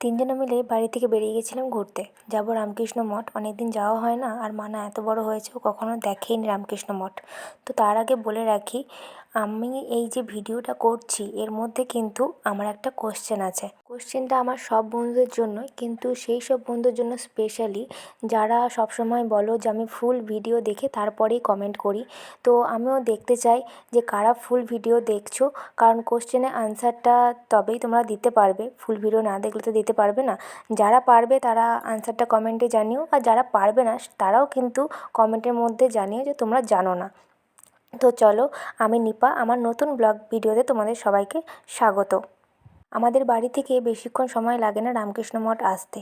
তিনজনে মিলে বাড়ি থেকে বেরিয়ে গেছিলাম ঘুরতে। যাবো রামকৃষ্ণ মঠ, অনেকদিন যাওয়া হয় না, আর মানা এত বড় হয়েছে ও কখনো দেখেইনি রামকৃষ্ণ মঠ। তো তার আগে বলে রাখি, আমি এই যে ভিডিওটা করছি এর মধ্যে কিন্তু আমার একটা কোশ্চেন আছে। কোশ্চেনটা আমার সব বন্ধুদের জন্যই, কিন্তু সেই সব বন্ধুদের জন্য স্পেশালি যারা সবসময় বলো যে আমি ফুল ভিডিও দেখে তারপরেই কমেন্ট করি। তো আমিও দেখতে চাই যে কারা ফুল ভিডিও দেখছো, কারণ কোশ্চেনের আনসারটা তবেই তোমরা দিতে পারবে, ফুল ভিডিও না দেখলে তো দিতে পারবে না। যারা পারবে তারা আনসারটা কমেন্টে জানিও, আর যারা পারবে না তারাও কিন্তু কমেন্টের মধ্যে জানিও যে তোমরা জানো না। তো চলো, আমি নিপা, আমার নতুন ব্লগ ভিডিওতে তোমাদের সবাইকে স্বাগত। আমাদের বাড়ি থেকে বেশিক্ষণ সময় লাগে না রামকৃষ্ণ মঠ আসতে।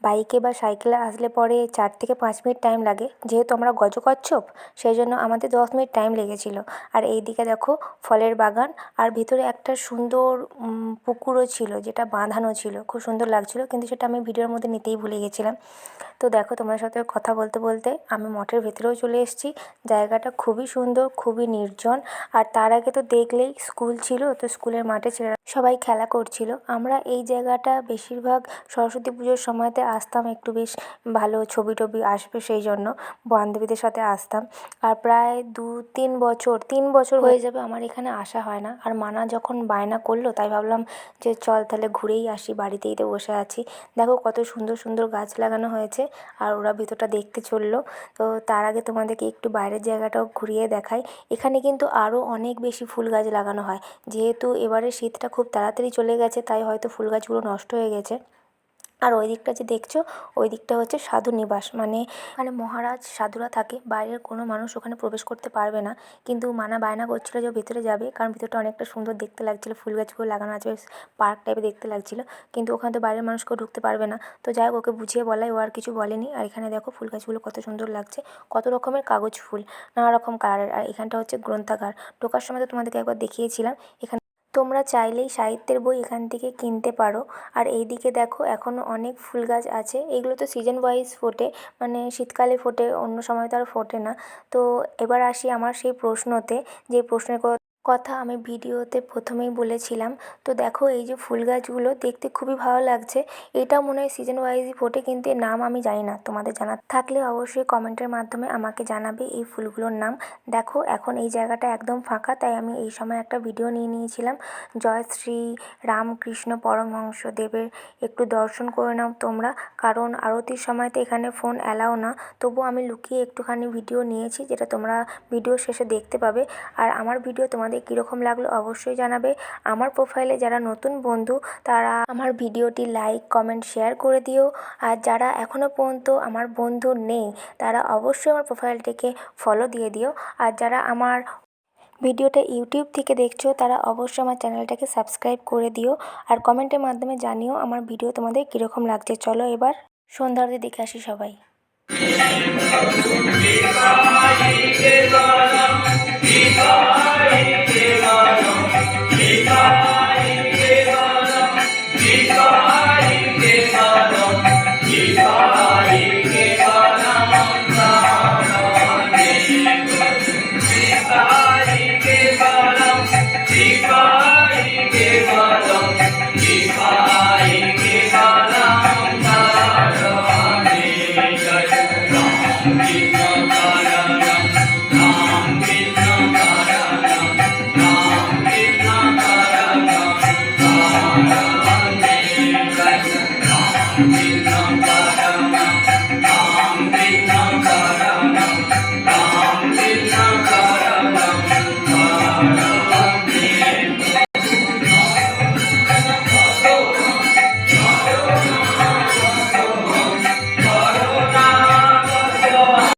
বাইকে বা সাইকেলে আসলে পরে 4 থেকে 5 মিনিট টাইম লাগে। যেহেতু আমরা গজকচ্ছপ, সেই জন্য আমাদের 10 মিনিট টাইম লেগেছিল। আর এই দিকে দেখো ফলের বাগান, আর ভিতরে একটা সুন্দর পুকুরও ছিল, যেটা বাঁধানো ছিল, খুব সুন্দর লাগছিল, কিন্তু সেটা আমি ভিডিওর মধ্যে নিতেই ভুলে গেছিলাম। তো দেখো, তোমার সাথে কথা বলতে বলতে আমি মঠের ভেতরেও চলে এসেছি। জায়গাটা খুবই সুন্দর, খুবই নির্জন। আর তার আগে তো দেখলেই স্কুল ছিল, তো স্কুলের মাঠে ছেলেরা সবাই খেলা করছিল। আমরা এই জায়গাটা বেশিরভাগ সরস্বতী পুজোর সময়তে আসতাম, একটু বেশ ভালো ছবি টবি আসবে সেই জন্য বান্ধবীদের সাথে আসতাম। আর প্রায় 3 বছর হয়ে যাবে আমার এখানে আসা হয় না। আর মানা যখন বায়না করলো, তাই ভাবলাম যে চল তাহলে ঘুরেই আসি, বাড়িতেই তো বসে আছি। দেখো কত সুন্দর সুন্দর গাছ লাগানো হয়েছে, আর ওরা ভিতরটা দেখতে চললো। তো তার আগে তোমাদেরকে একটু বাইরের জায়গাটাও ঘুরিয়ে দেখাই। এখানে কিন্তু আরও অনেক বেশি ফুল গাছ লাগানো হয়। যেহেতু এবারে শীতটা খুব তাড়াতাড়ি চলে গেছে, তাই হয়তো ফুল গাছগুলো নষ্ট হয়ে গেছে। আর ওই দিকটা যে দেখছো, ওই দিকটা হচ্ছে সাধু নিবাস, মানে ওখানে মহারাজ সাধুরা থাকে। বাইরের কোনো মানুষ ওখানে প্রবেশ করতে পারবে না। কিন্তু মানা বায়না করছিল যে ভিতরে যাবে, কারণ ভিতরটা অনেকটা সুন্দর দেখতে লাগছিলো, ফুল গাছগুলো লাগানো আছে, বেশ পার্ক টাইপের দেখতে লাগছিলো। কিন্তু ওখানে তো বাইরের মানুষ কেউ ঢুকতে পারবে না। তো যাই হোক, ওকে বুঝিয়ে বলাই, ও আর কিছু বলেনি। আর এখানে দেখো ফুল গাছগুলো কত সুন্দর লাগছে, কত রকমের কাগজ ফুল, নানা রকম কালারের। আর এখানটা হচ্ছে গ্রন্থাগার। ঢোকার সময় তো তোমাদেরকে একবার দেখিয়েছিলাম। এখানে তোমরা চাইলেই সাহিত্যের বই এখান থেকে কিনতে পারো। আর এই দিকে দেখো এখনও অনেক ফুল গাছ আছে। এগুলো তো সিজন ওয়াইজ ফোটে, মানে শীতকালে ফোটে, অন্য সময় তো আর ফোটে না। তো এবার আসি আমার সেই প্রশ্নতে, যে প্রশ্নের কথা আমি ভিডিওতে প্রথমেই বলেছিলাম। তো দেখো এই যে ফুল গাছগুলো দেখতে খুবই ভালো লাগছে। এটা মনে হয় সিজন ওয়াইজই ফোটে, কিন্তু এর নাম আমি জানি না। তোমাদের জানা থাকলে অবশ্যই কমেন্টের মাধ্যমে আমাকে জানাবে এই ফুলগুলোর নাম। দেখো এখন এই জায়গাটা একদম ফাঁকা, তাই আমি এই সময় একটা ভিডিও নিয়ে নিয়েছিলাম। জয় শ্রী রামকৃষ্ণ পরমহংসদেবের একটু দর্শন করে নাও তোমরা, কারণ আরতির সময় তো এখানে ফোন অ্যালাও না। তবুও আমি লুকিয়ে একটুখানি ভিডিও নিয়েছি, যেটা তোমরা ভিডিও শেষে দেখতে পাবে। আর আমার ভিডিও তোমাদের কীরকম লাগলো অবশ্যই জানাবে। আমার প্রোফাইলে যারা নতুন বন্ধু, তারা আমার ভিডিওটি লাইক কমেন্ট শেয়ার করে দিও। আর যারা এখনও পর্যন্ত আমার বন্ধু নেই, তারা অবশ্যই আমার প্রোফাইলটিকে ফলো দিয়ে দিও। আর যারা আমার ভিডিওটা ইউটিউব থেকে দেখছো, তারা অবশ্যই আমার চ্যানেলটাকে সাবস্ক্রাইব করে দিও। আর কমেন্টের মাধ্যমে জানিও আমার ভিডিও তোমাদের কীরকম লাগছে। চলো এবার সন্ধ্যার দিকে দেখে আসি সবাই। Ram